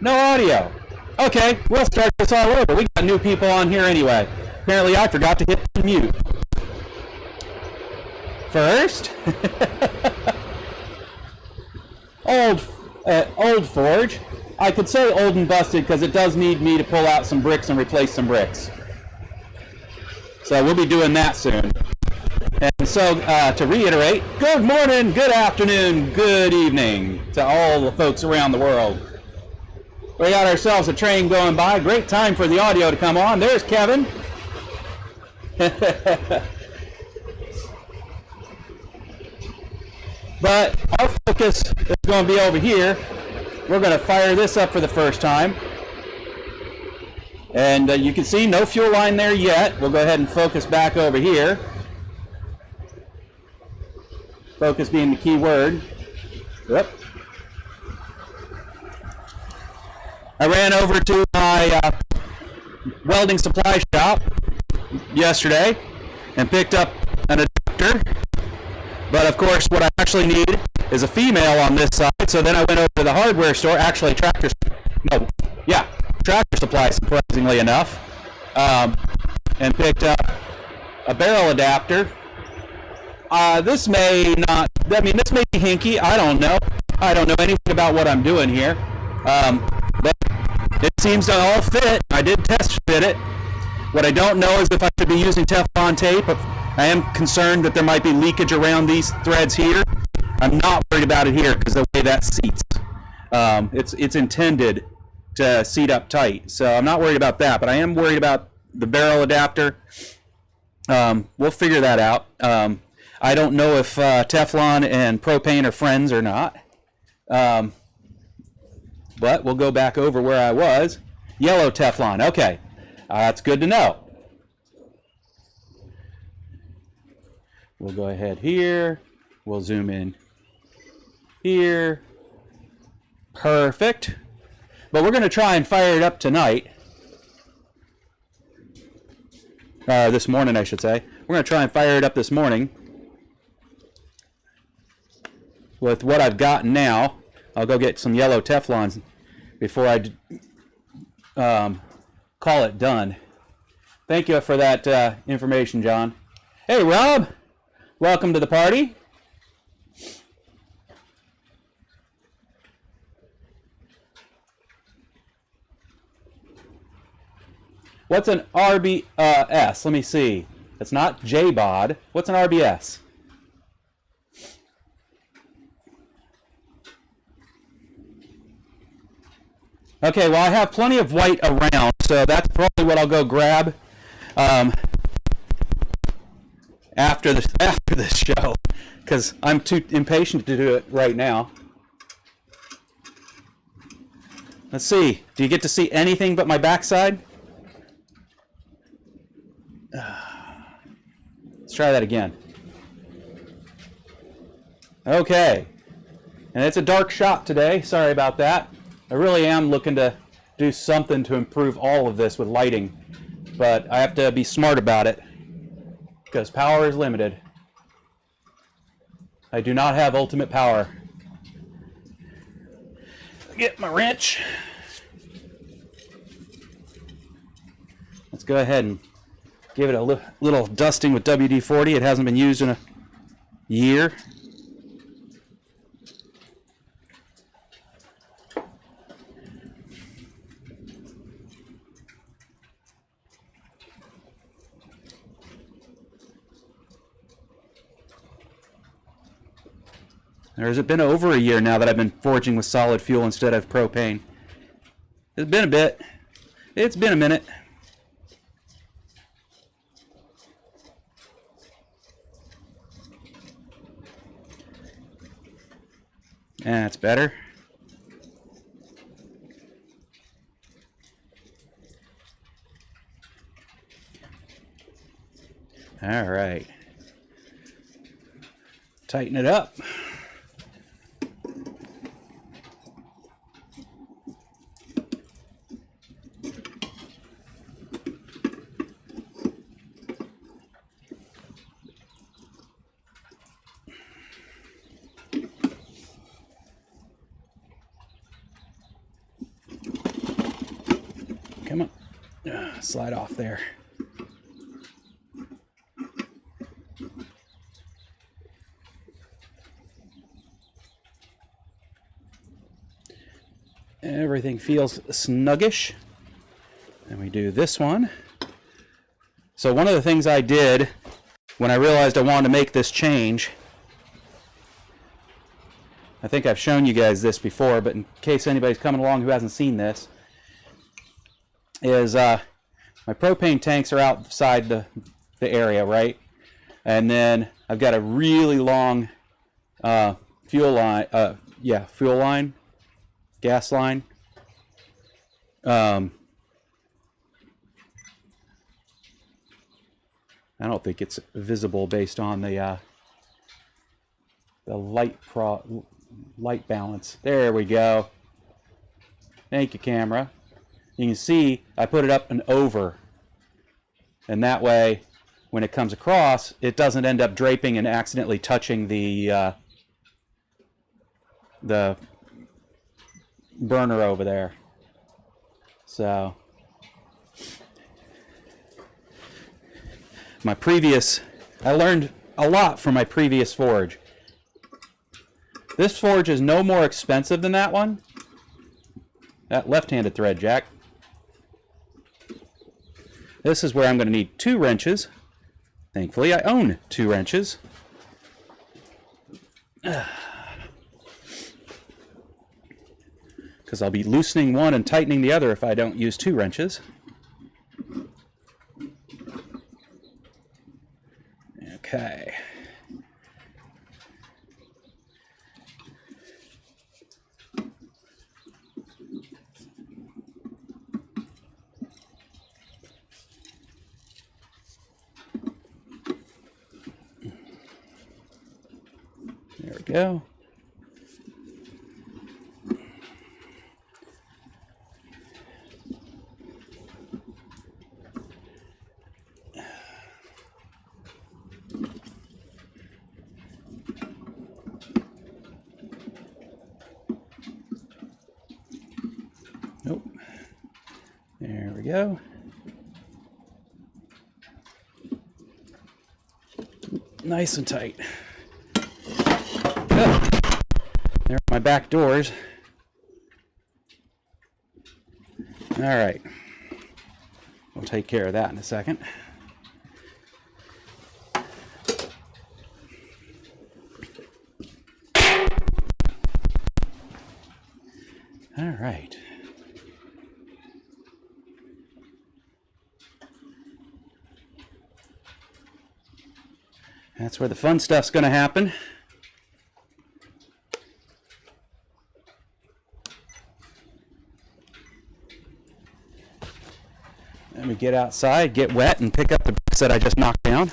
No audio. Okay, we'll start this all over. We got new people on here anyway. Apparently I forgot to hit mute. First, old forge. I could say old and busted because it does need me to pull out some bricks and replace some bricks. So we'll be doing that soon. And so to reiterate, good morning, good afternoon, good evening to all the folks around the world. We got ourselves a train going by. Great time for the audio to come on. There's Kevin. But our focus is going to be over here. We're going to fire this up for the first time. And you can see no fuel line there yet. We'll go ahead and focus back over here. Focus being the key word. Yep. I ran over to my welding supply shop yesterday and picked up an adapter. But of course, what I actually need is a female on this side. So then I went over to the hardware store, actually Tractor Supply, surprisingly enough, and picked up a barrel adapter. This may be hinky. I don't know. I don't know anything about what I'm doing here. But it seems to all fit. I did test fit it. What I don't know is if I should be using Teflon tape. I am concerned that there might be leakage around these threads here. I'm not worried about it here because the way that seats. It's intended to seat up tight. So I'm not worried about that, but I am worried about the barrel adapter. We'll figure that out. I don't know if Teflon and propane are friends or not. But we'll go back over where I was. Yellow Teflon. Okay. That's good to know. We'll go ahead here. We'll zoom in here. Perfect. But we're going to try and fire it up tonight. This morning, I should say. We're going to try and fire it up this morning with what I've got now. I'll go get some yellow Teflons before I call it done. Thank you for that information, John. Hey, Rob. Welcome to the party. What's an RBS? Let me see. It's not JBOD. What's an RBS? Okay, well, I have plenty of white around, so that's probably what I'll go grab after this show, because I'm too impatient to do it right now. Let's see. Do you get to see anything but my backside? Let's try that again. Okay. And it's a dark shot today. Sorry about that. I really am looking to do something to improve all of this with lighting, but I have to be smart about it because power is limited. I do not have ultimate power. Get my wrench. Let's go ahead and give it a little dusting with WD-40. It hasn't been used in a year. Or has it been over a year now that I've been forging with solid fuel instead of propane? It's been a bit. It's been a minute. That's better. All right. Tighten it up. slide off there. Everything feels snuggish. And we do this one. So one of the things I did when I realized I wanted to make this change, I think I've shown you guys this before, but in case anybody's coming along who hasn't seen this, is my propane tanks are outside the area, right? And then I've got a really long fuel line, gas line. I don't think it's visible based on the light balance. There we go. Thank you, camera. You can see I put it up and over, and that way when it comes across it doesn't end up draping and accidentally touching the burner over there. So I learned a lot from my previous forge. This forge is no more expensive than that one. That left-handed thread, Jack. This is where I'm going to need 2 wrenches. Thankfully, I own 2 wrenches. Because I'll be loosening one and tightening the other if I don't use 2 wrenches. Okay. There we go. Nope. There we go. Nice and tight. Oh, there are my back doors. All right. We'll take care of that in a second. All right. That's where the fun stuff's going to happen. Let me get outside, get wet, and pick up the bricks that I just knocked down.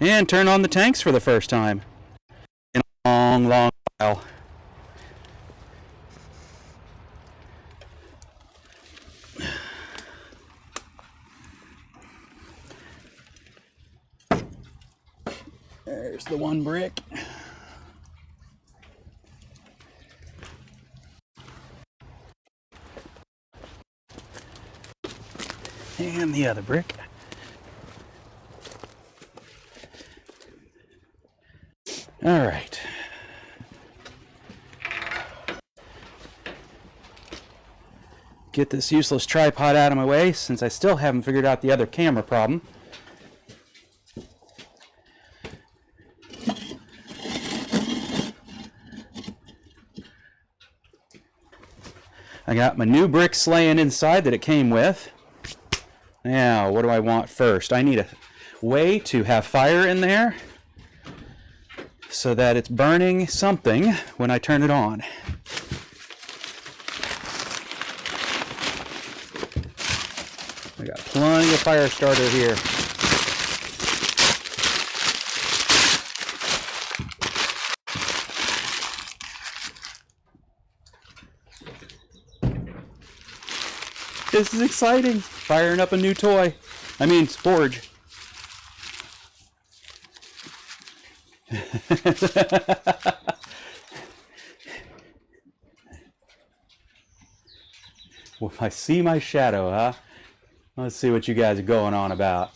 And turn on the tanks for the first time in a long, long while. There's the one brick. And the other brick. All right. Get this useless tripod out of my way since I still haven't figured out the other camera problem. I got my new bricks laying inside that it came with. Now, what do I want first? I need a way to have fire in there so that it's burning something when I turn it on. I got plenty of fire starter here. This is exciting. Firing up a new toy. I mean, forge. Well, I see my shadow, huh? Let's see what you guys are going on about.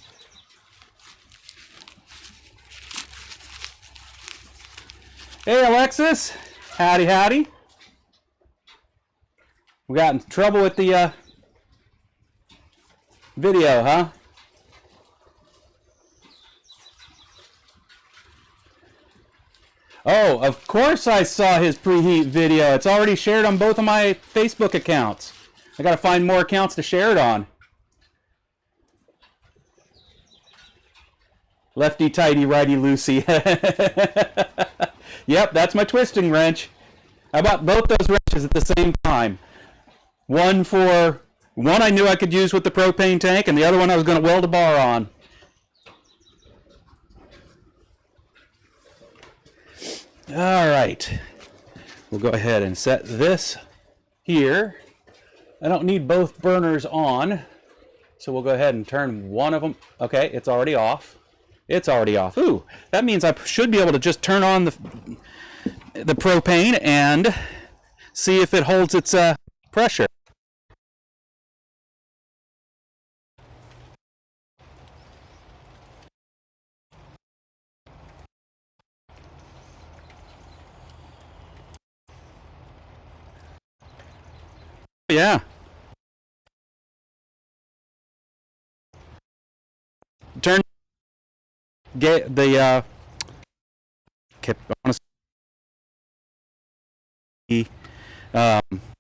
Hey, Alexis. Howdy, howdy. We got in trouble with the video, huh? Oh, of course I saw his preheat video. It's already shared on both of my Facebook accounts. I gotta find more accounts to share it on. Lefty tighty, righty loosey. Yep, that's my twisting wrench. I bought both those wrenches at the same time. One I knew I could use with the propane tank, and the other one I was going to weld a bar on. All right. We'll go ahead and set this here. I don't need both burners on, so we'll go ahead and turn one of them. Okay, it's already off. It's already off. Ooh, that means I should be able to just turn on the propane and see if it holds its pressure. Yeah. Turn get the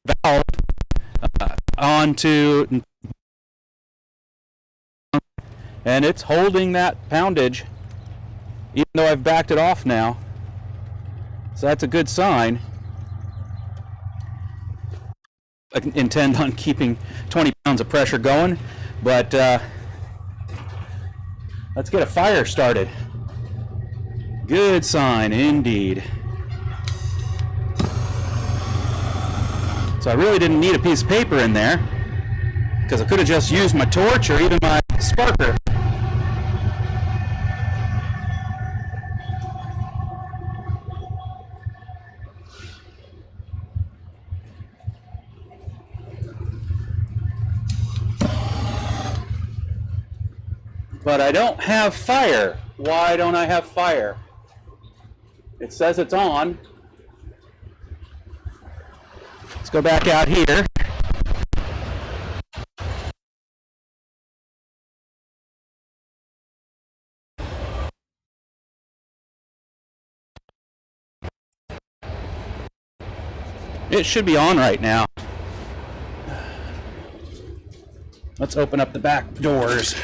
valve onto, and it's holding that poundage even though I've backed it off now, so that's a good sign. I intend on keeping 20 pounds of pressure going, but let's get a fire started. Good sign indeed. So I really didn't need a piece of paper in there, because I could have just used my torch or even my sparker. But I don't have fire. Why don't I have fire? It says it's on. Let's go back out here. It should be on right now. Let's open up the back doors.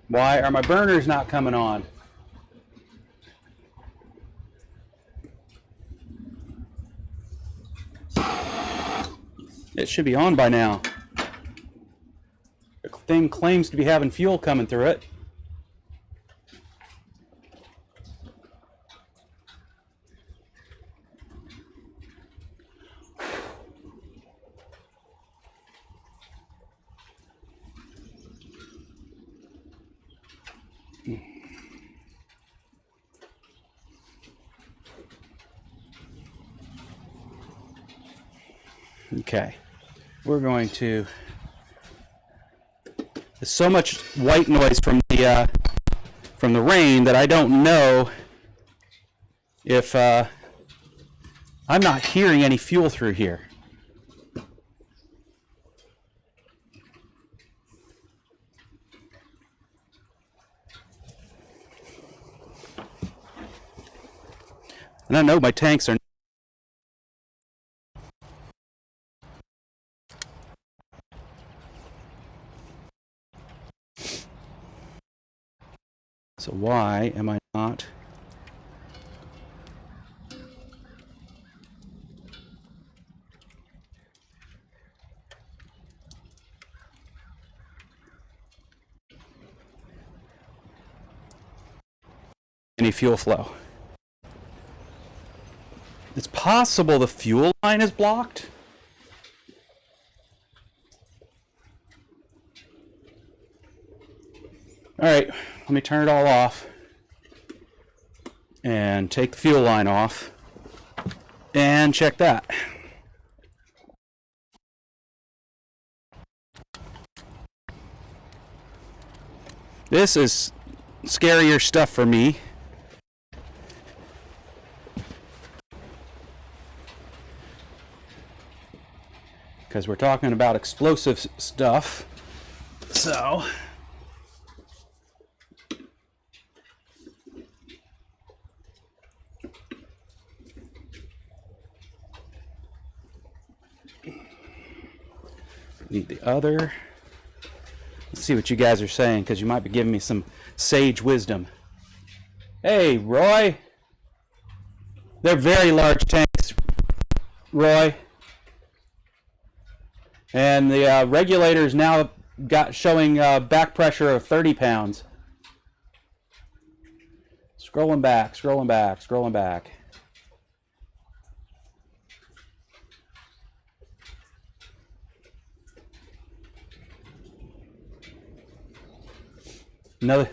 Why are my burners not coming on? It should be on by now. The thing claims to be having fuel coming through it. Okay, we're going to. There's so much white noise from the rain that I don't know if I'm not hearing any fuel through here. And I know my tanks are. So why am I not any fuel flow. It's possible the fuel line is blocked. All right, let me turn it all off and take the fuel line off and check that. This is scarier stuff for me. Because we're talking about explosive stuff. So need the other. Let's see what you guys are saying, because you might be giving me some sage wisdom. Hey, Roy. They're very large tanks, Roy. And the regulator's now showing back pressure of 30 pounds. Scrolling back, scrolling back, scrolling back. No,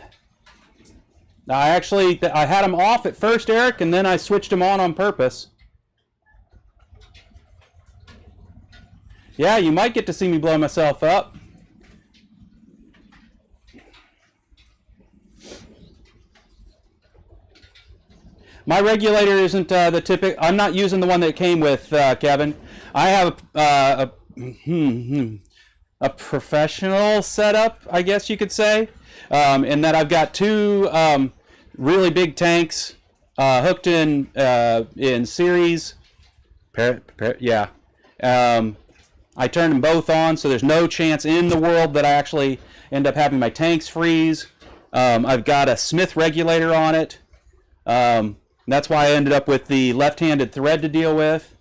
I had them off at first, Eric, and then I switched them on purpose. Yeah, you might get to see me blow myself up. My regulator isn't the typical. I'm not using the one that it came with, Kevin. I have a professional setup, I guess you could say, in that I've got two really big tanks hooked in series. Yeah. I turned them both on, so there's no chance in the world that I actually end up having my tanks freeze. I've got a Smith regulator on it. That's why I ended up with the left-handed thread to deal with.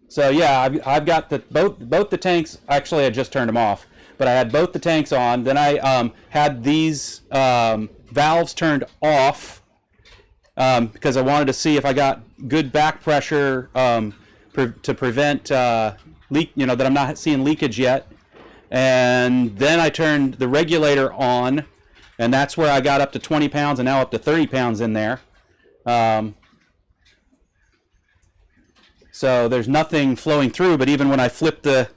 So yeah, I've got both the tanks. Actually, I just turned them off, but I had both the tanks on. Then I had these valves turned off because I wanted to see if I got good back pressure to prevent leak. You know, that I'm not seeing leakage yet. And then I turned the regulator on, and that's where I got up to 20 pounds and now up to 30 pounds in there. So there's nothing flowing through, but even when I flipped the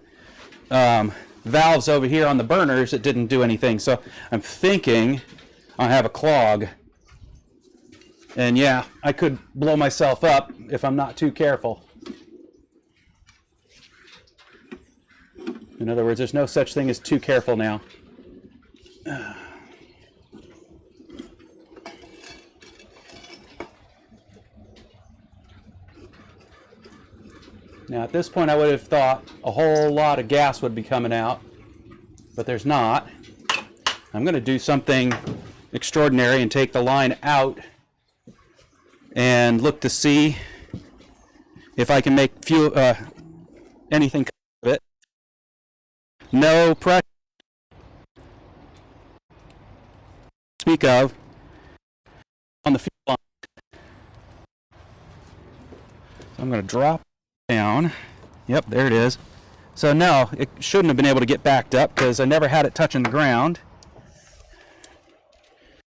valves over here on the burners, it didn't do anything. So I'm thinking I have a clog. And yeah, I could blow myself up if I'm not too careful. In other words, there's no such thing as too careful now. Now at this point I would have thought a whole lot of gas would be coming out, but there's not. I'm going to do something extraordinary and take the line out and look to see if I can make anything of it. No pressure to speak of on the fuel line. So I'm going to drop down. Yep, there it is. So no, it shouldn't have been able to get backed up because I never had it touching the ground.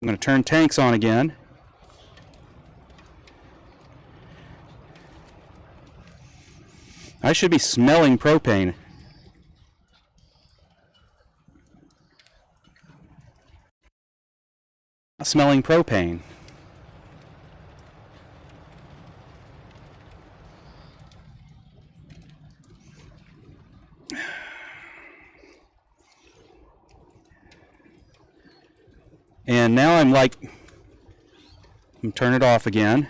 I'm going to turn tanks on again. I should be smelling propane. Smelling propane. And now I'm turn it off again.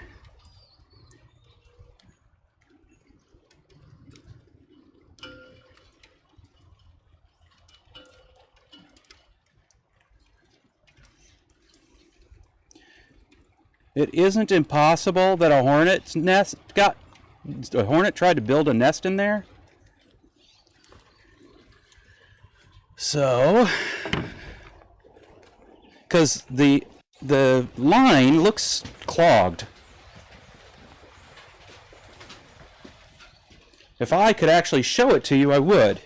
It isn't impossible that a hornet's nest a hornet tried to build a nest in there. So, because the line looks clogged. If I could actually show it to you, I would.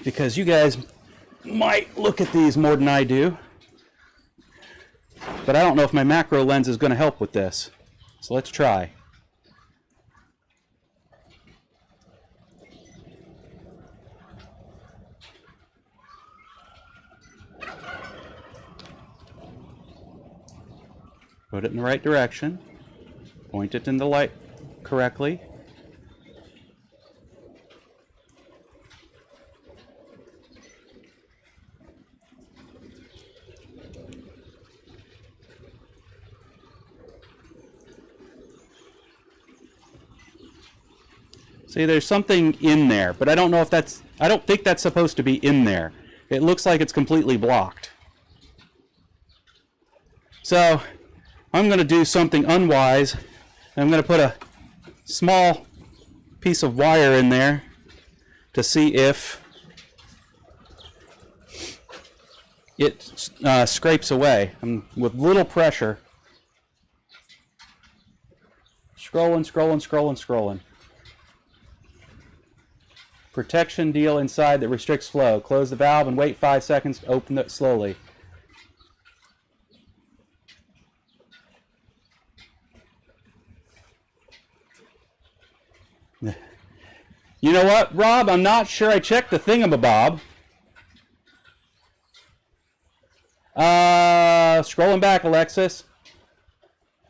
Because you guys might look at these more than I do. But I don't know if my macro lens is going to help with this. So let's try. Put it in the right direction. Point it in the light correctly. See, there's something in there, but I don't know if that's, I don't think that's supposed to be in there. It looks like it's completely blocked. So, I'm going to do something unwise. I'm going to put a small piece of wire in there to see if it scrapes away. With little pressure. Scrolling, scrolling, scrolling, scrolling. Protection deal inside that restricts flow. Close the valve and wait 5 seconds. Open it slowly. You know what, Rob? I'm not sure I checked the thingamabob. Scrolling back, Alexis.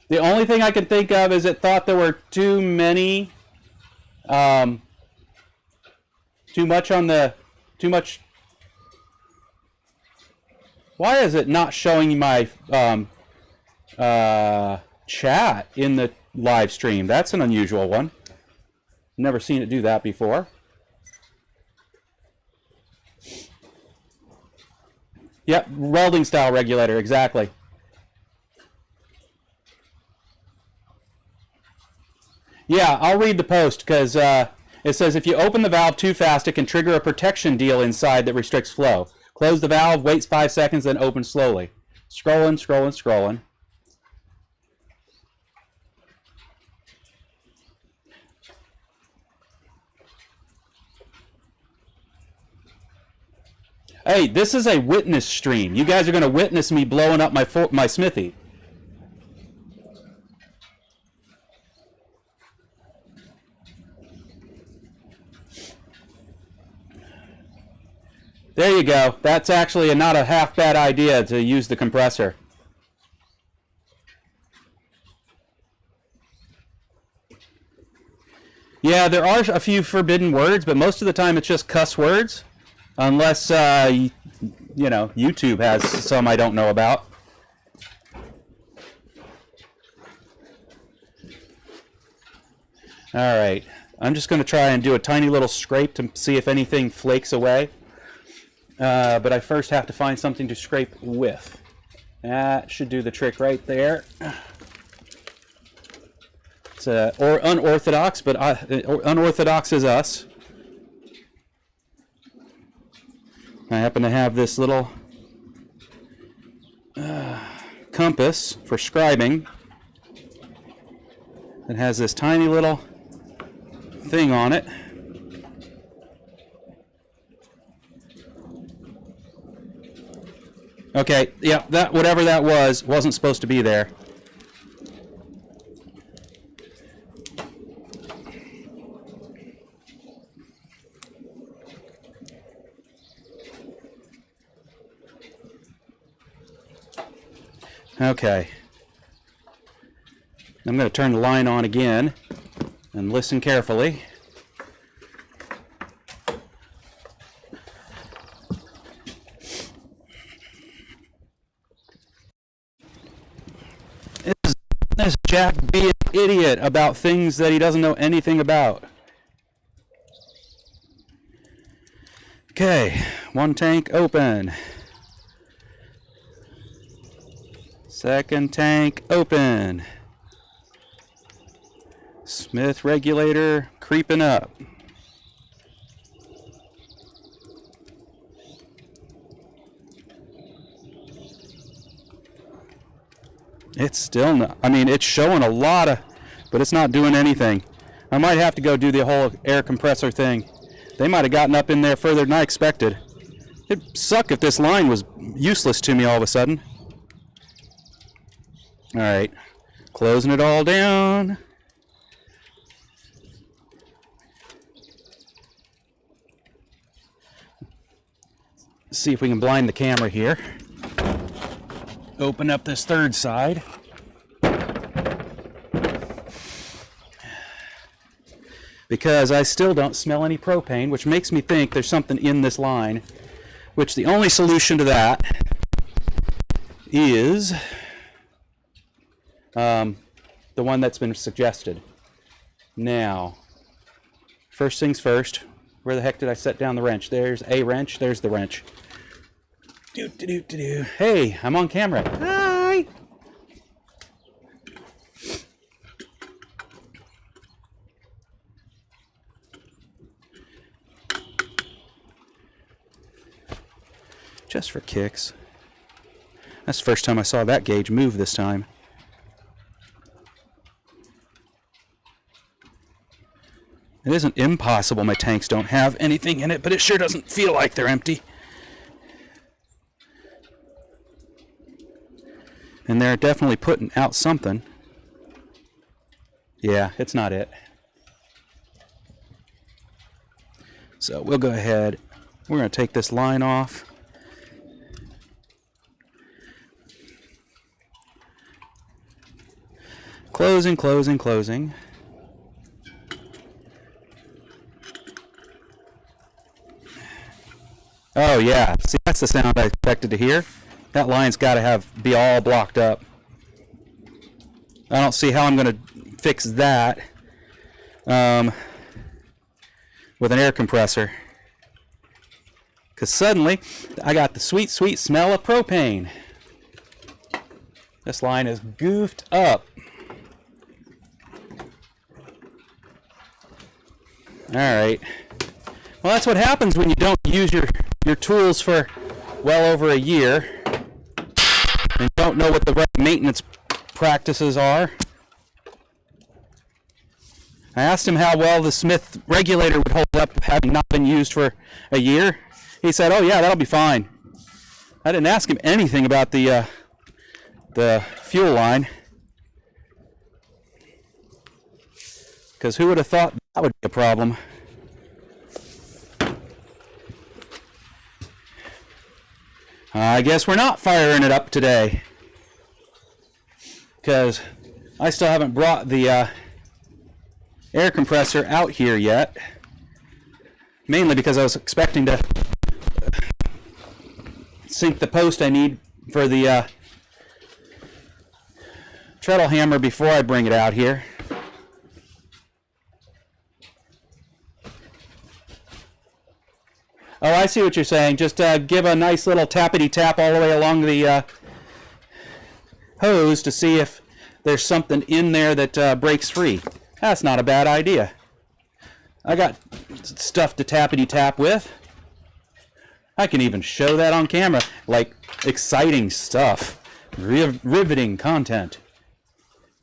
The only thing I can think of is it thought there were too many, too much. Why is it not showing my chat in the live stream? That's an unusual one. Never seen it do that before. Yep, welding style regulator, exactly. Yeah, I'll read the post because it says if you open the valve too fast, it can trigger a protection deal inside that restricts flow. Close the valve, waits 5 seconds, then open slowly. Scrolling, scrolling, scrolling. Hey, this is a witness stream. You guys are going to witness me blowing up my Smithy. There you go. That's actually not a half bad idea to use the compressor. Yeah, there are a few forbidden words, but most of the time it's just cuss words. Unless, you know, YouTube has some I don't know about. All right. I'm just going to try and do a tiny little scrape to see if anything flakes away. But I first have to find something to scrape with. That should do the trick right there. It's unorthodox, but unorthodox is us. I happen to have this little compass for scribing that has this tiny little thing on it. Okay, yeah, that whatever that was wasn't supposed to be there. Okay. I'm going to turn the line on again and listen carefully. This Jack being an idiot about things that he doesn't know anything about. Okay, one tank open. Second tank open. Smith regulator creeping up. It's still not, I mean, it's showing a lot of, but it's not doing anything. I might have to go do the whole air compressor thing. They might have gotten up in there further than I expected. It'd suck if this line was useless to me all of a sudden. All right, closing it all down. Let's see if we can blind the camera here. Open up this third side. Because I still don't smell any propane, which makes me think there's something in this line, which the only solution to that is the one that's been suggested. Now, first things first, where the heck did I set down the wrench? There's a wrench, there's the wrench. Hey, I'm on camera. Hi! Just for kicks. That's the first time I saw that gauge move this time. It isn't impossible my tanks don't have anything in it, but it sure doesn't feel like they're empty. And they're definitely putting out something. Yeah, it's not it. So we'll go ahead. We're going to take this line off. Closing, closing, closing. Oh yeah, see, that's the sound I expected to hear. That line's got to be all blocked up. I don't see how I'm going to fix that with an air compressor. Because suddenly, I got the sweet, sweet smell of propane. This line is goofed up. Alright. Well, that's what happens when you don't use your tools for well over a year and don't know what the right maintenance practices are. I asked him how well the Smith regulator would hold up having not been used for a year. He said, oh yeah, that'll be fine. I didn't ask him anything about the fuel line. Because who would have thought that would be a problem? I guess we're not firing it up today. Because I still haven't brought the air compressor out here yet. Mainly because I was expecting to sink the post I need for the treadle hammer before I bring it out here. Oh, I see what you're saying. Just give a nice little tappity tap all the way along the hose to see if there's something in there that breaks free. That's not a bad idea. I got stuff to tappity tap with. I can even show that on camera, like exciting stuff, riveting content.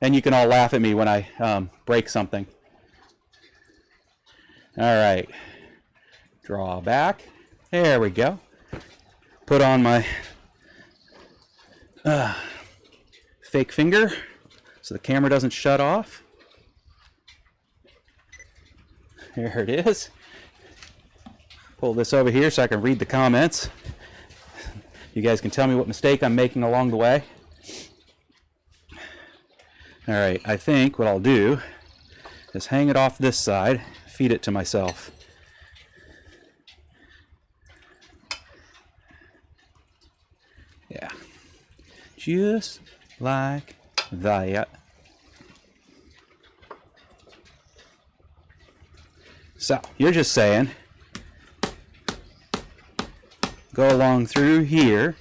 And you can all laugh at me when I break something. All right. Draw back. There we go. Put on my fake finger so the camera doesn't shut off. There it is. Pull this over here so I can read the comments. You guys can tell me what mistake I'm making along the way. All right, I think what I'll do is hang it off this side, feed it to myself. Yeah, just like that. So, you're just saying, go along through here.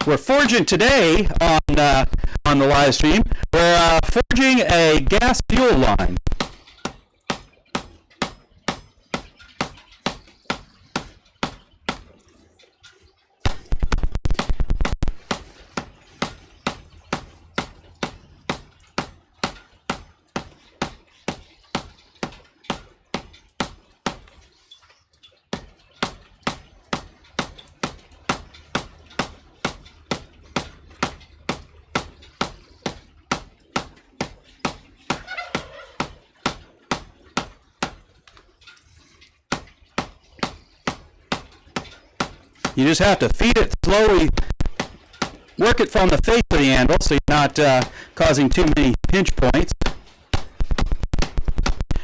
We're forging today on the live stream. We're forging a gas fuel line. You just have to feed it slowly, work it from the face of the anvil so you're not causing too many pinch points.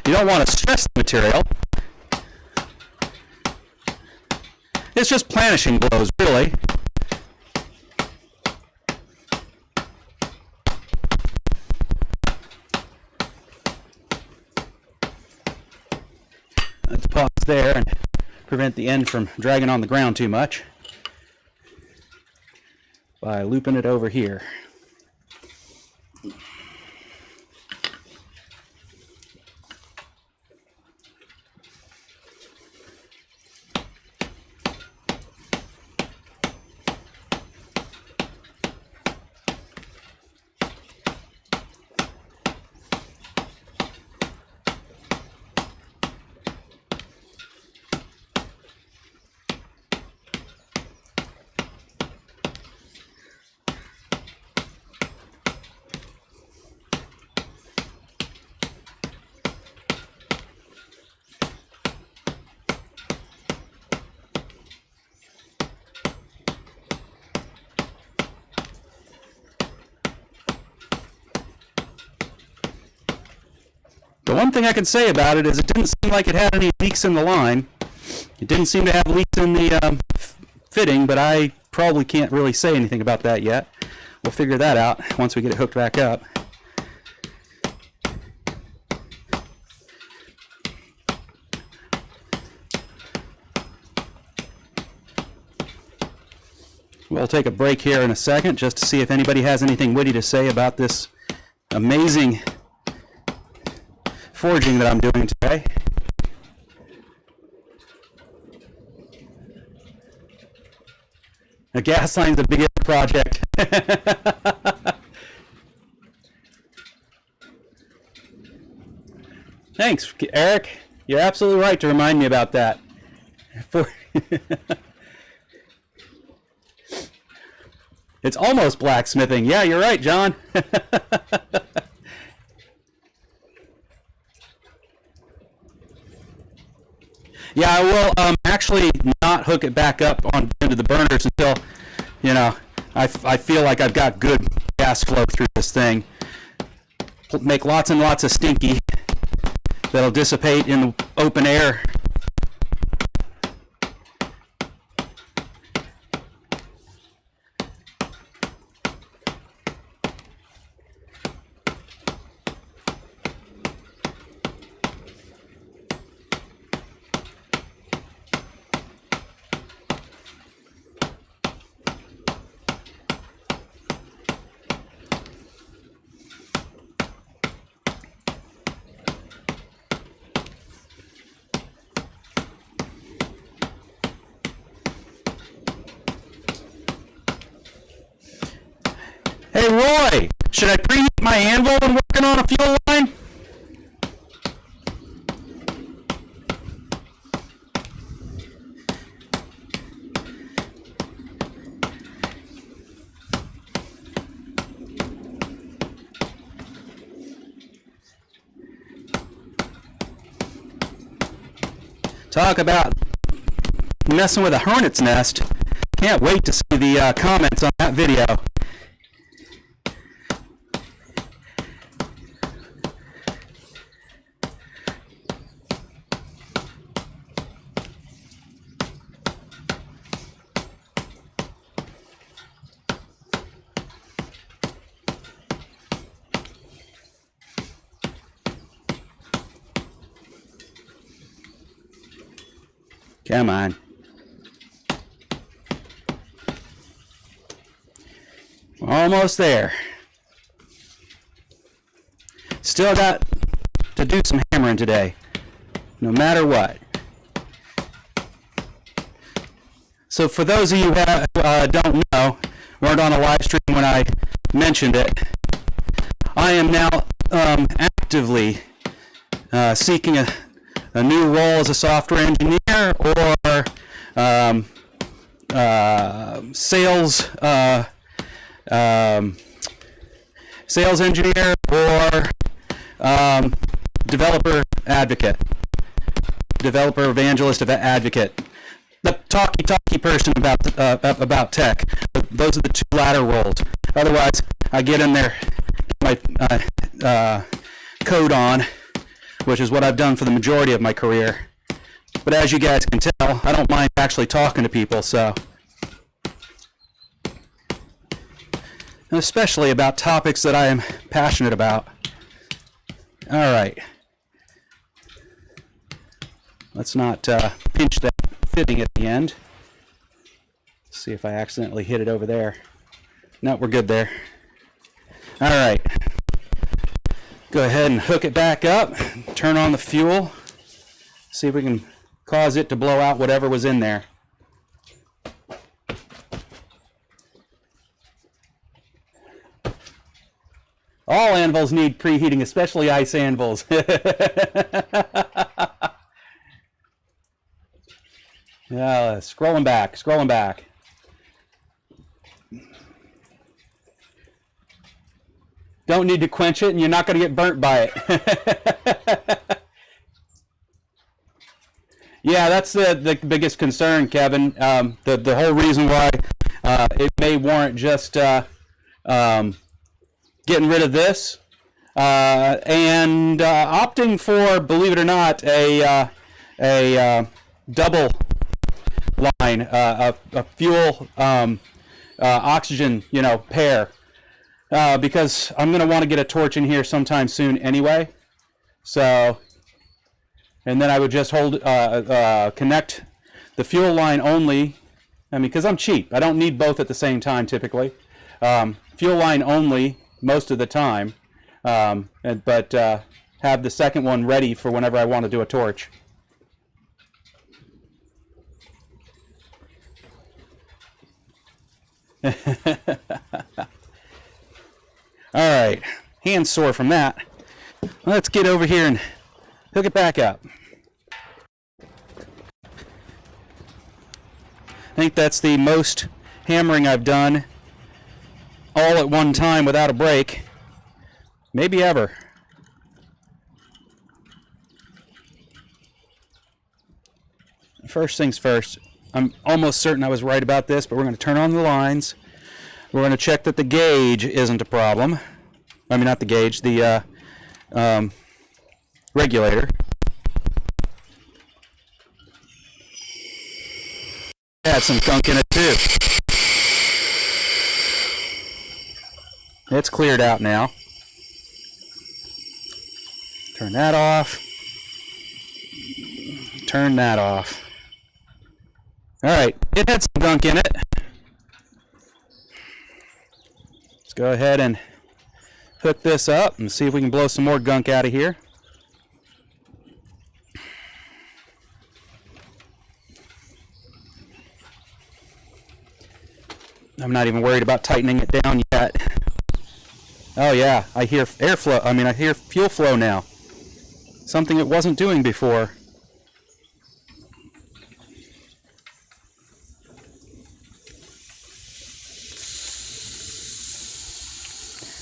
You don't want to stress the material. It's just planishing blows, really. Let's pause there and prevent the end from dragging on the ground too much by looping it over here. The one thing I can say about it is it didn't seem like it had any leaks in the line. It didn't seem to have leaks in the fitting, but I probably can't really say anything about that yet. We'll figure that out once we get it hooked back up. We'll take a break here in a second just to see if anybody has anything witty to say about this amazing forging that I'm doing today. A gas line's a big project. Thanks, Eric. You're absolutely right to remind me about that. It's almost blacksmithing. Yeah, you're right, John. Yeah, I will actually not hook it back up on into the burners until, you know, I feel like I've got good gas flow through this thing. Make lots and lots of stinky that'll dissipate in the open air. Hey Roy, should I preheat my anvil when working on a fuel line? Talk about messing with a hornet's nest. Can't wait to see the comments on that video. Come on. We're almost there. Still got to do some hammering today, no matter what. So for those of you who don't know, weren't on a live stream when I mentioned it, I am now actively seeking a new role as a software engineer or sales engineer or developer advocate, developer evangelist advocate. the talky person about tech. Those are the two ladder rolls. Otherwise, I get in there, get my code on, which is what I've done for the majority of my career. But as you guys can tell, I don't mind actually talking to people, so. And especially about topics that I am passionate about. All right. Let's not pinch that fitting at the end. Let's see if I accidentally hit it over there. No, we're good there. All right. Go ahead and hook it back up. Turn on the fuel. See if we can cause it to blow out whatever was in there. All anvils need preheating, especially ice anvils. Yeah, scrolling back. Don't need to quench it, and you're not going to get burnt by it. Yeah, that's the biggest concern, Kevin. The whole reason why it may warrant just getting rid of this and opting for, believe it or not, a double line, a fuel oxygen, pair, because I'm going to want to get a torch in here sometime soon anyway. So, and then I would just connect the fuel line only. I mean, because I'm cheap, I don't need both at the same time typically. Fuel line only most of the time, but have the second one ready for whenever I want to do a torch. All right, hands sore from that. Let's get over here and hook it back up. I think that's the most hammering I've done all at one time without a break, maybe ever. First things first, I'm almost certain I was right about this, but we're going to turn on the lines. We're going to check that the gauge isn't a problem. I mean, not the gauge, the regulator. Had some gunk in it too. It's cleared out now. Turn that off. Turn that off. All right, it had some gunk in it. Let's go ahead and hook this up and see if we can blow some more gunk out of here. I'm not even worried about tightening it down yet. Oh yeah, I hear airflow. I mean, I hear fuel flow now. Something it wasn't doing before.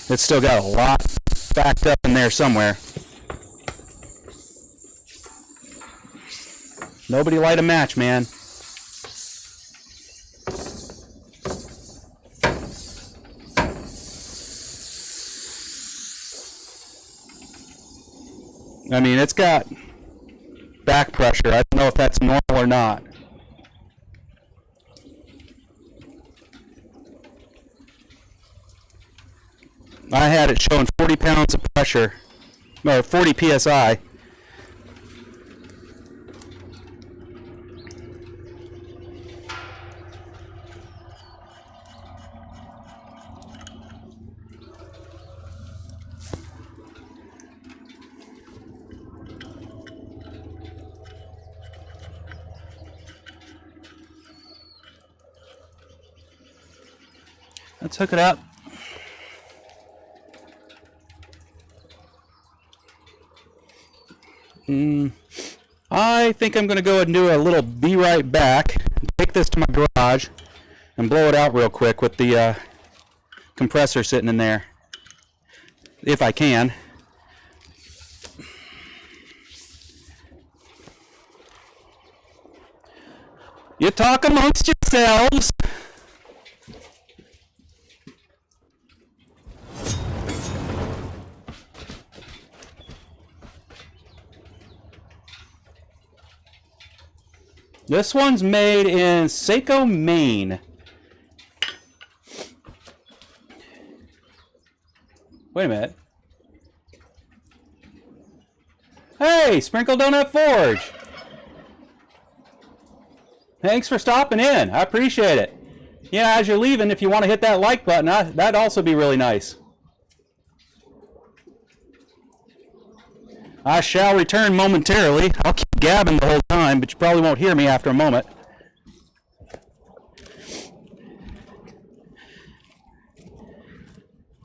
It's still got a lot backed up in there somewhere. Nobody light a match, man. I mean, it's got back pressure. I don't know if that's normal or not. I had it showing 40 pounds of pressure, or 40 psi. Let's hook it up. I think I'm going to go ahead and do a little be right back. Take this to my garage and blow it out real quick with the compressor sitting in there, if I can. You talk amongst yourselves. This one's made in Saco, Maine. Wait a minute. Hey, Sprinkle Donut Forge. Thanks for stopping in. I appreciate it. Yeah, as you're leaving, if you want to hit that like button, that'd also be really nice. I shall return momentarily. I'll keep gabbing the whole time, but you probably won't hear me after a moment.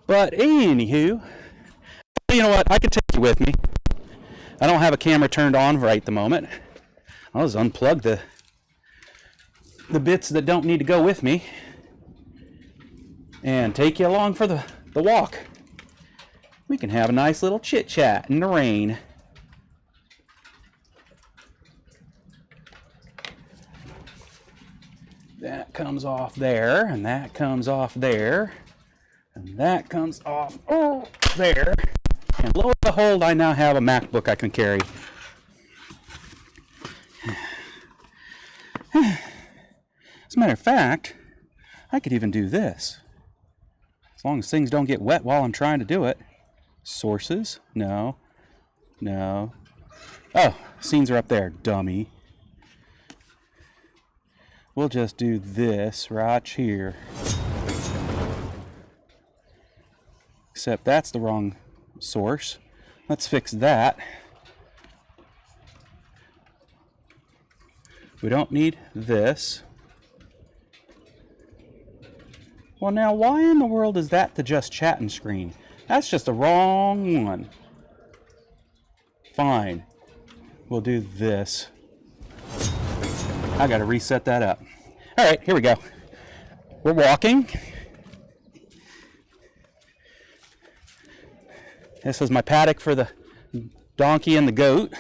But anywho, you know what? I can take you with me. I don't have a camera turned on right at the moment. I'll just unplug the bits that don't need to go with me and take you along for the walk. We can have a nice little chit chat in the rain. That comes off there, and that comes off there, and that comes off there. And lo and behold, I now have a MacBook I can carry. As a matter of fact, I could even do this. As long as things don't get wet while I'm trying to do it. Sources? No. No. Oh, scenes are up there, dummy. We'll just do this right here. Except that's the wrong source. Let's fix that. We don't need this. Well, now why in the world is that the just chatting screen? That's just the wrong one. Fine. We'll do this. I gotta reset that up. All right, here we go. We're walking. This is my paddock for the donkey and the goat.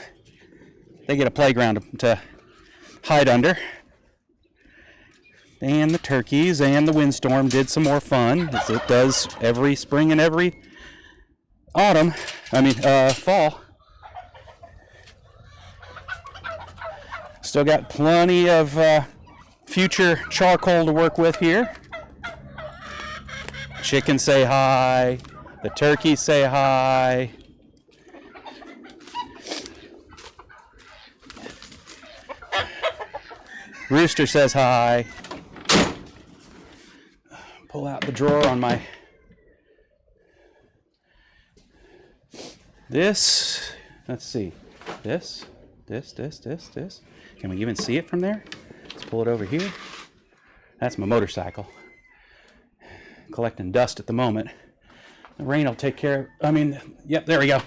They get a playground to hide under. And the turkeys and the windstorm did some more fun, as it does every spring and every fall. Still got plenty of future charcoal to work with here. Chickens say hi. The turkeys say hi. Rooster says hi. Pull out the drawer on my... This. Let's see. This. Can we even see it from there? Let's pull it over here. That's my motorcycle. Collecting dust at the moment. The rain will take care of... yep, there we go.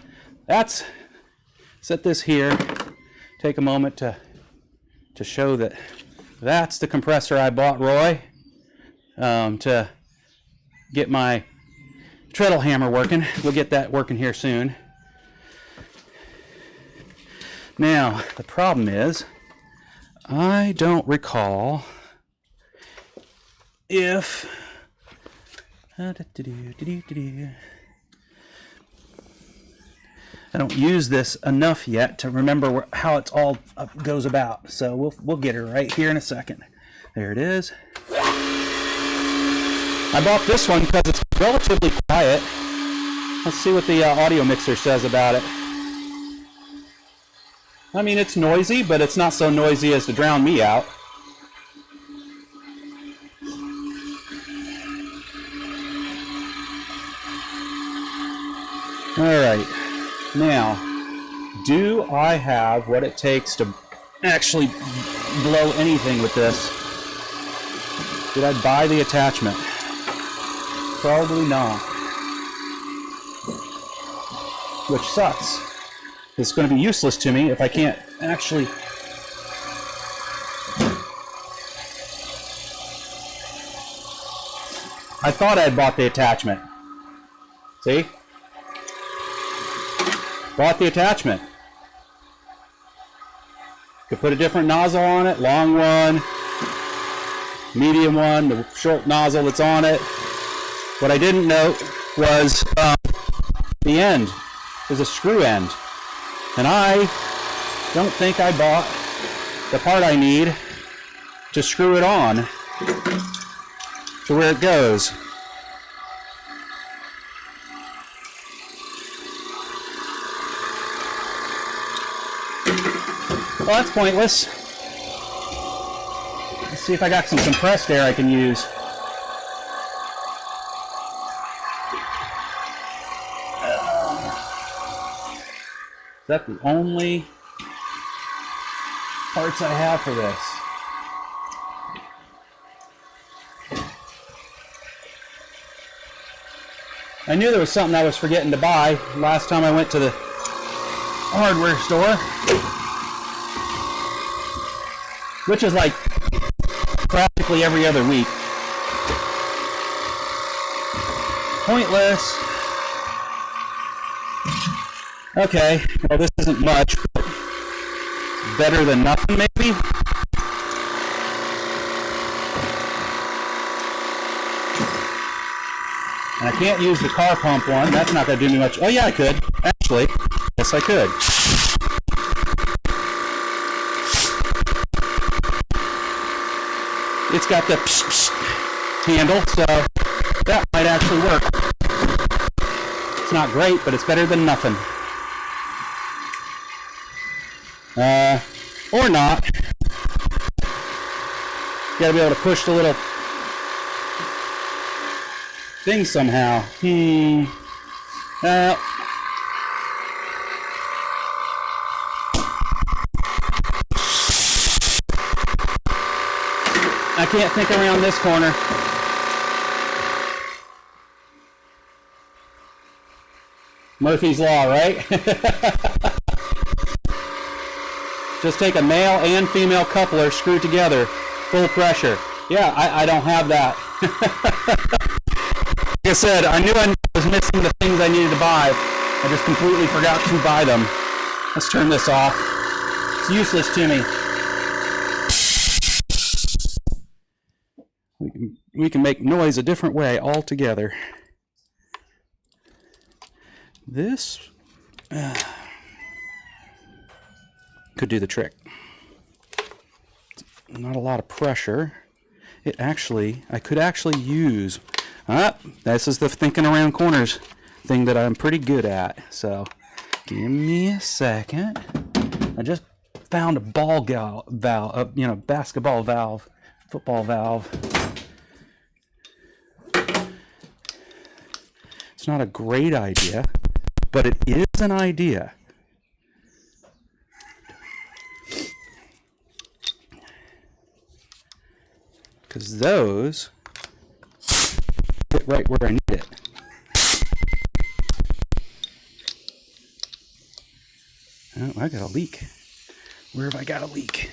Set this here. Take a moment to show that that's the compressor I bought Roy to get my treadle hammer working. We'll get that working here soon. Now, the problem is, I don't recall if... I don't use this enough yet to remember how it's all goes about. So we'll get her right here in a second. There it is. I bought this one because it's relatively quiet. Let's see what the audio mixer says about it. I mean, it's noisy, but it's not so noisy as to drown me out. Alright, now, do I have what it takes to actually blow anything with this? Did I buy the attachment? Probably not. Which sucks. It's going to be useless to me if I can't actually... I thought I had bought the attachment. See? Bought the attachment. Could put a different nozzle on it, long one, medium one, the short nozzle that's on it. What I didn't note was the end. There's a screw end. And I don't think I bought the part I need to screw it on to where it goes. Well, that's pointless. Let's see if I got some compressed air I can use. Is that the only parts I have for this? I knew there was something I was forgetting to buy last time I went to the hardware store, which is like practically every other week. Pointless. Okay, well this isn't much, but better than nothing maybe. And I can't use the car pump one. That's not going to do me much. Oh yeah, I could. Actually, yes I could. It's got the psh, psh handle, so that might actually work. It's not great, but it's better than nothing. Or not. You gotta be able to push the little thing somehow. I can't think around this corner. Murphy's Law, right? Just take a male and female coupler, screw together, full pressure. Yeah, I don't have that. Like I said, I knew I was missing the things I needed to buy. I just completely forgot to buy them. Let's turn this off. It's useless to me. We can make noise a different way altogether. This could do the trick. Not a lot of pressure. I could actually use, this is the thinking around corners thing that I'm pretty good at. So give me a second. I just found a ball valve, basketball valve, football valve. It's not a great idea, but it is an idea. Because those fit right where I need it. Oh, I got a leak. Where have I got a leak?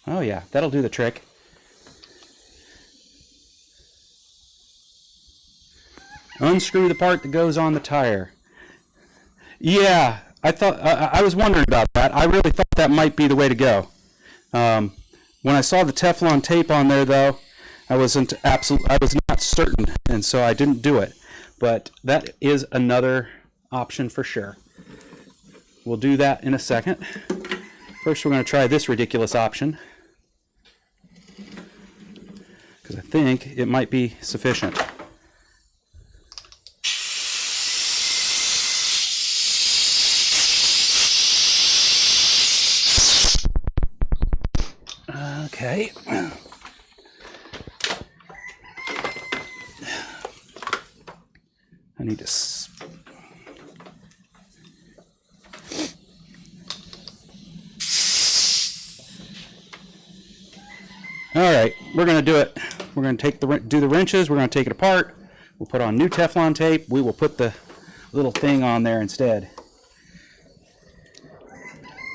Oh yeah, that'll do the trick. Unscrew the part that goes on the tire. Yeah, I was wondering about that. I really thought that might be the way to go. When I saw the Teflon tape on there, though, I was not certain, and so I didn't do it. But that is another option for sure. We'll do that in a second. First, we're going to try this ridiculous option, because I think it might be sufficient. Okay. I need to. All right, we're going to do it. We're going to do the wrenches. We're going to take it apart. We'll put on new Teflon tape. We will put the little thing on there instead.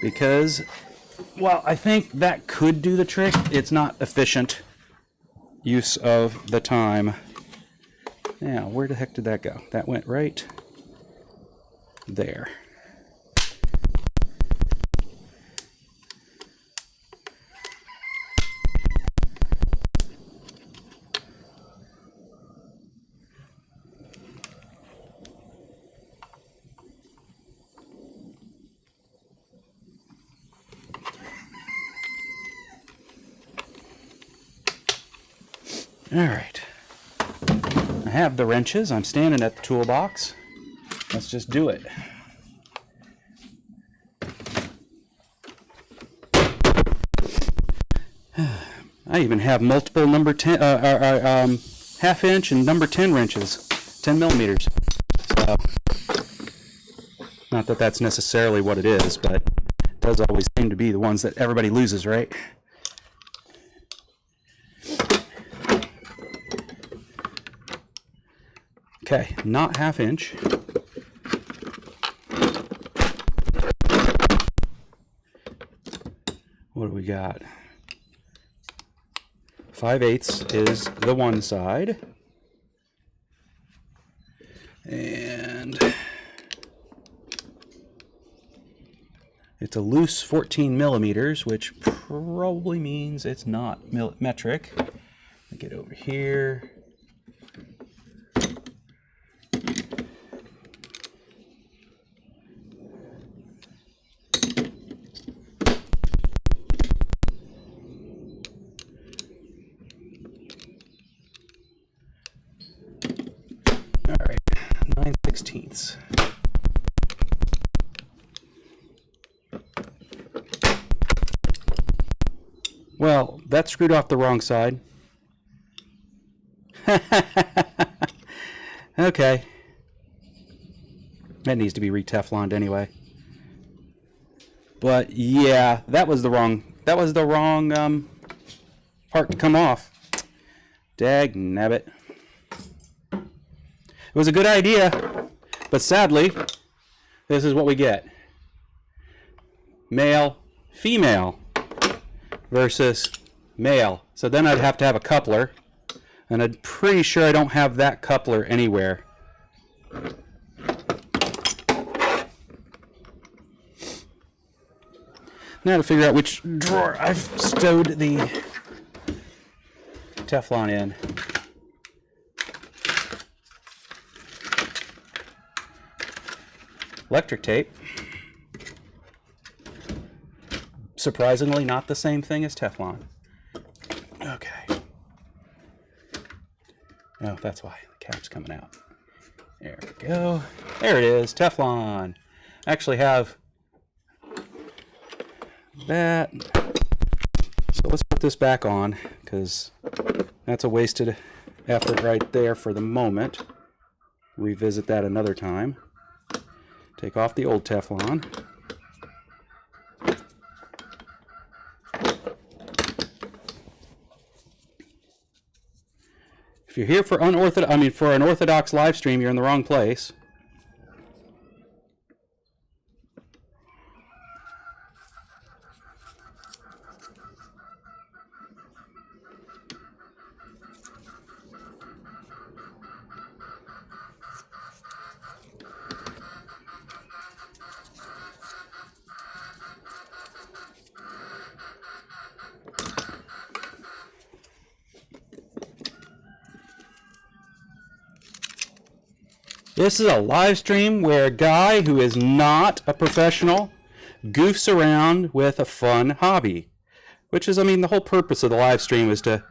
Because, well, I think that could do the trick. It's not efficient. use of the time. Now, where the heck did that go? That went right there. All right. I have the wrenches. I'm standing at the toolbox. Let's just do it. I even have multiple number 10, half inch and number 10 wrenches, 10 millimeters. So, not that that's necessarily what it is, but it does always seem to be the ones that everybody loses, right? Okay, not half inch. What do we got? 5/8 is the one side. And it's a loose 14 millimeters, which probably means it's not metric. Get over here. All right, 9/16. Well, that screwed off the wrong side. Okay. That needs to be re-Tefloned anyway. But yeah, that was the wrong part to come off. Dag nabbit. It was a good idea, but sadly, this is what we get. Male, female versus male. So then I'd have to have a coupler, and I'm pretty sure I don't have that coupler anywhere. Now to figure out which drawer I've stowed the Teflon in. Electric tape. Surprisingly, not the same thing as Teflon. Okay. Oh, that's why the cap's coming out. There we go. There it is, Teflon. I actually have that. So let's put this back on, because that's a wasted effort right there for the moment. Revisit that another time. Take off the old Teflon. If you're here for an orthodox live stream, you're in the wrong place. This is a live stream where a guy who is not a professional goofs around with a fun hobby. Which is, the whole purpose of the live stream is to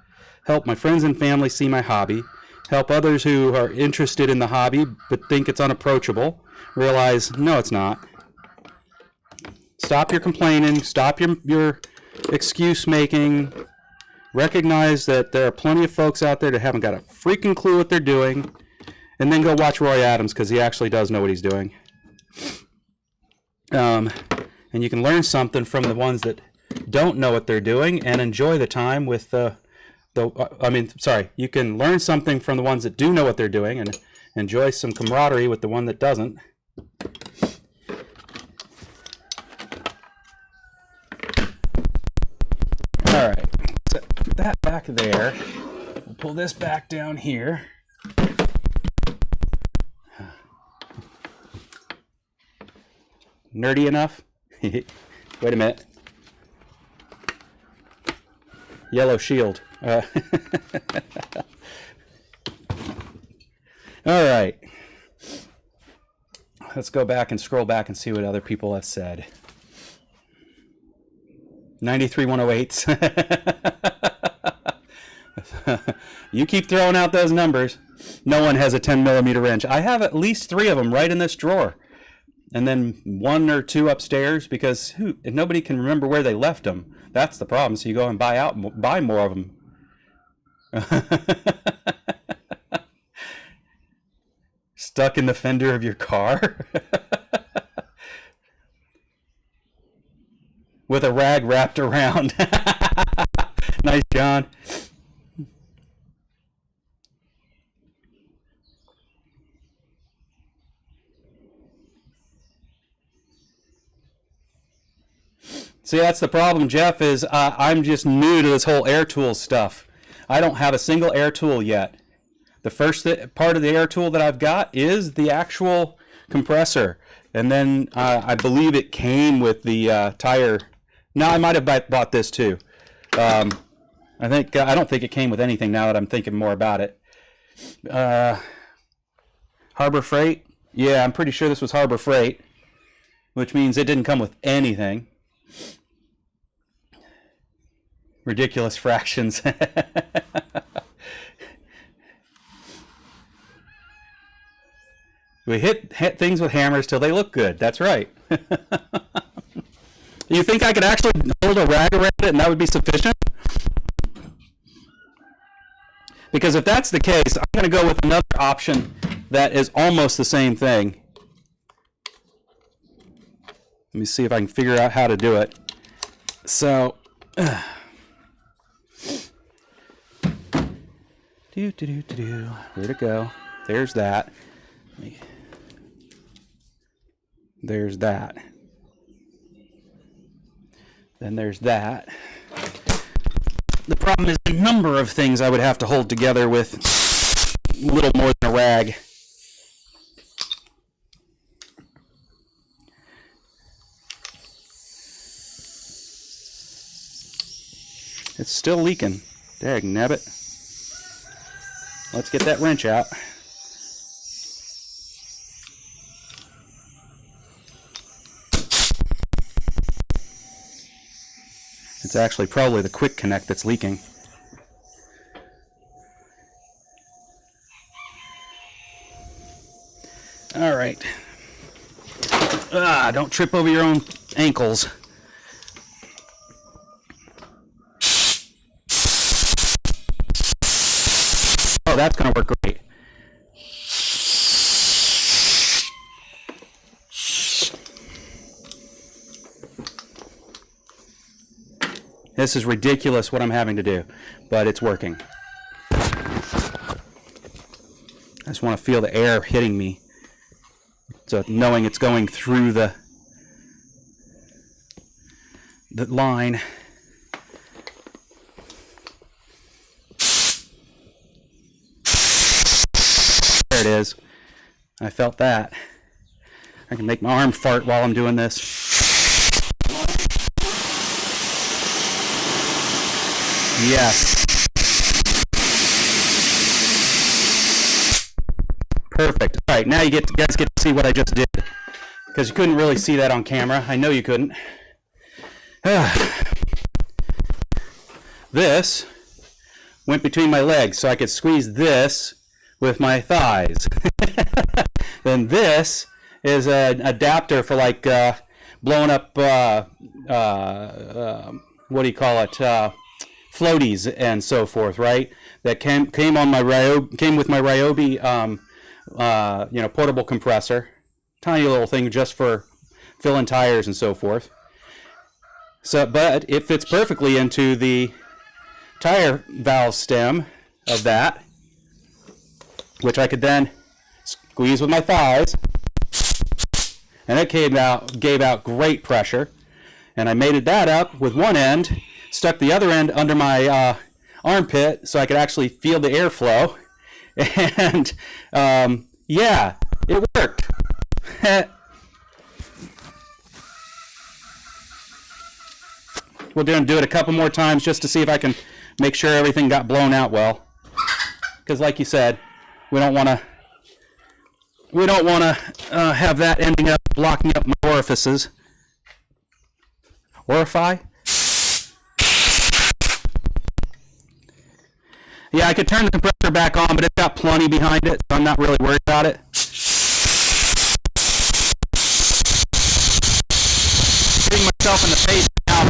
help my friends and family see my hobby, help others who are interested in the hobby but think it's unapproachable realize, no, it's not. Stop your complaining, stop your excuse making, recognize that there are plenty of folks out there that haven't got a freaking clue what they're doing. And then go watch Roy Adams, because he actually does know what he's doing. And you can learn something from the ones that don't know what they're doing and enjoy the time with you can learn something from the ones that do know what they're doing and enjoy some camaraderie with the one that doesn't. All right, set that back there. pull this back down here. Nerdy enough? Wait a minute. Yellow shield. All right. Let's go back and scroll back and see what other people have said. 93-108s. You keep throwing out those numbers. No one has a 10 millimeter wrench. I have at least 3 of them right in this drawer. And then 1 or 2 upstairs because nobody can remember where they left them. That's the problem. So you go and buy more of them. Stuck in the fender of your car? With a rag wrapped around. Nice, John. See, that's the problem, Jeff, is I'm just new to this whole air tool stuff. I don't have a single air tool yet. The first part of the air tool that I've got is the actual compressor. And then I believe it came with the tire. No, I might have bought this too. I don't think it came with anything now that I'm thinking more about it. Harbor Freight? Yeah, I'm pretty sure this was Harbor Freight, which means it didn't come with anything. Ridiculous fractions. We hit things with hammers till they look good. That's right. You think I could actually hold a rag around it and that would be sufficient? Because if that's the case, I'm going to go with another option that is almost the same thing. Let me see if I can figure out how to do it. So, where'd it go? There's that. There's that. Then there's that. The problem is the number of things I would have to hold together with a little more than a rag. It's still leaking. Dag nabbit. Let's get that wrench out. It's actually probably the quick connect that's leaking. All right. Don't trip over your own ankles. Oh, that's going to work great. This is ridiculous what I'm having to do, but it's working. I just want to feel the air hitting me. So knowing it's going through the line. There it is. I felt that. I can make my arm fart while I'm doing this. Yes. Perfect. All right, now you guys get to see what I just did, because you couldn't really see that on camera. I know you couldn't. This went between my legs, so I could squeeze this with my thighs. Then this is an adapter for like blowing up. What do you call it? Floaties and so forth, right? That came with my Ryobi, portable compressor, tiny little thing just for filling tires and so forth. So, but it fits perfectly into the tire valve stem of that, which I could then squeeze with my thighs, and it gave out great pressure. And I mated that up with one end. Stuck the other end under my armpit so I could actually feel the airflow. And yeah, it worked. We'll do it a couple more times just to see if I can make sure everything got blown out well. Because like you said, we don't want to have that ending up blocking up my orifices. Orify? Yeah, I could turn the compressor back on, but it's got plenty behind it, so I'm not really worried about it. Hitting myself in the face now.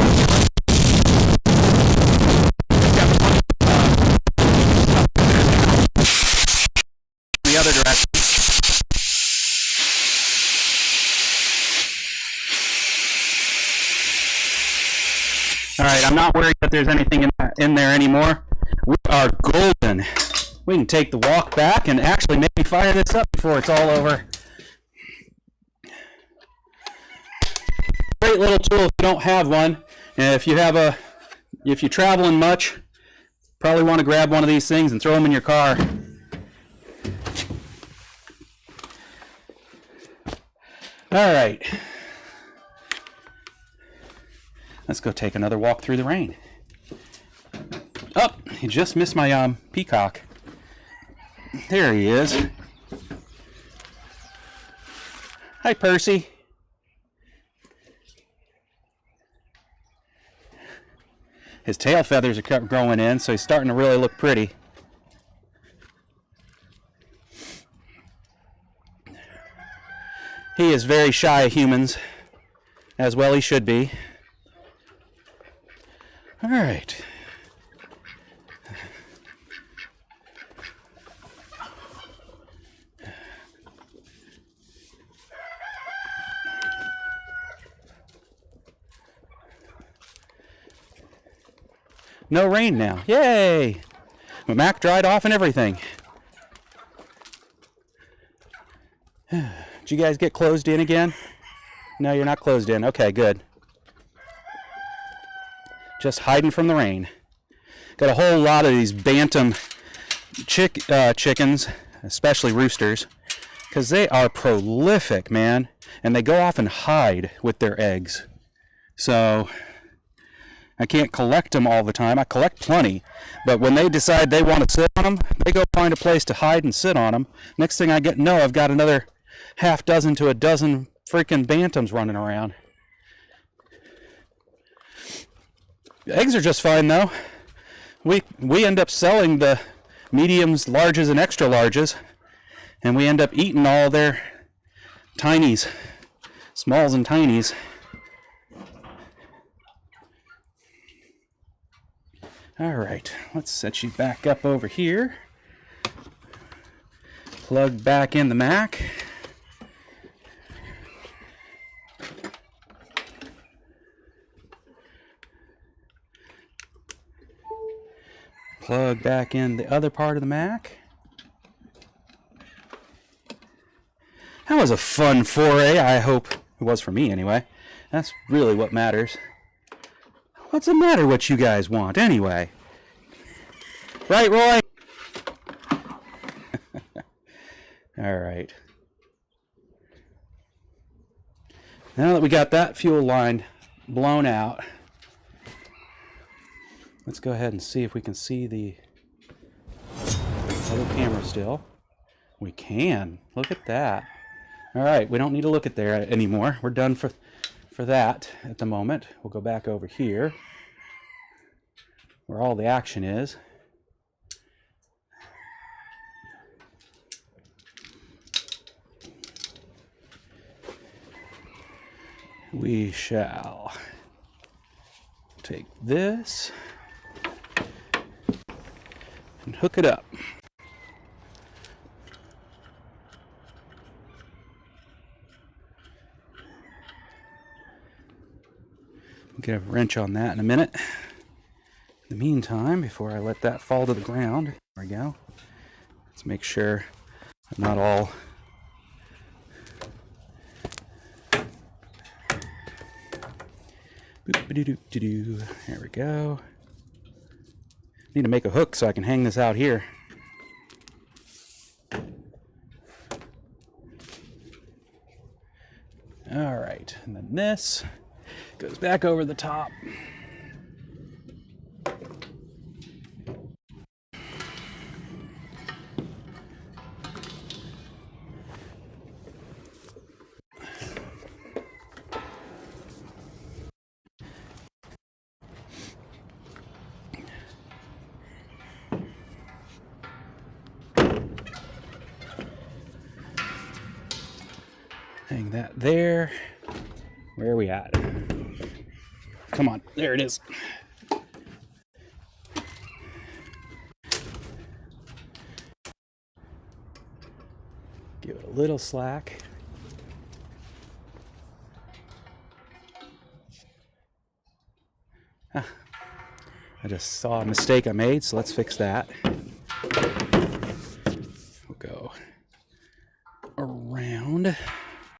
It's got plenty of stuff the other direction. All right, I'm not worried that there's anything in there anymore. We are golden. We can take the walk back and actually maybe fire this up before it's all over. Great little tool if you don't have one. And if you're traveling much, probably want to grab one of these things and throw them in your car. All right. Let's go take another walk through the rain. Oh, he just missed my peacock. There he is. Hi, Percy. His tail feathers are growing in, so he's starting to really look pretty. He is very shy of humans, as well he should be. All right. No rain now. Yay! My Mac dried off and everything. Did you guys get closed in again? No, you're not closed in. Okay, good. Just hiding from the rain. Got a whole lot of these bantam chickens, especially roosters, because they are prolific, man, and they go off and hide with their eggs. So I can't collect them all the time. I collect plenty, but when they decide they want to sit on them, they go find a place to hide and sit on them. Next thing I know, I've got another half dozen to a dozen freaking bantams running around. Eggs are just fine though. We end up selling the mediums, larges, and extra larges, and we end up eating all their tinies, smalls and tinies. All right, let's set you back up over here. Plug back in the Mac. Plug back in the other part of the Mac. That was a fun foray. I hope it was for me anyway. That's really what matters. What's the matter what you guys want anyway? Right, Roy? All right. Now that we got that fuel line blown out, let's go ahead and see if we can see the other camera still. We can. Look at that. All right, we don't need to look at there anymore. We're done for that at the moment. We'll go back over here where all the action is. We shall take this and hook it up. We'll get a wrench on that in a minute. In the meantime, before I let that fall to the ground, there we go. Let's make sure I'm not all boop-a-doo-doo-doo-doo. There we go. Need to make a hook so I can hang this out here. All right, and then this goes back over the top. Hang that there. Where are we at? Come on, there it is. Give it a little slack. I just saw a mistake I made, so let's fix that. We'll go around.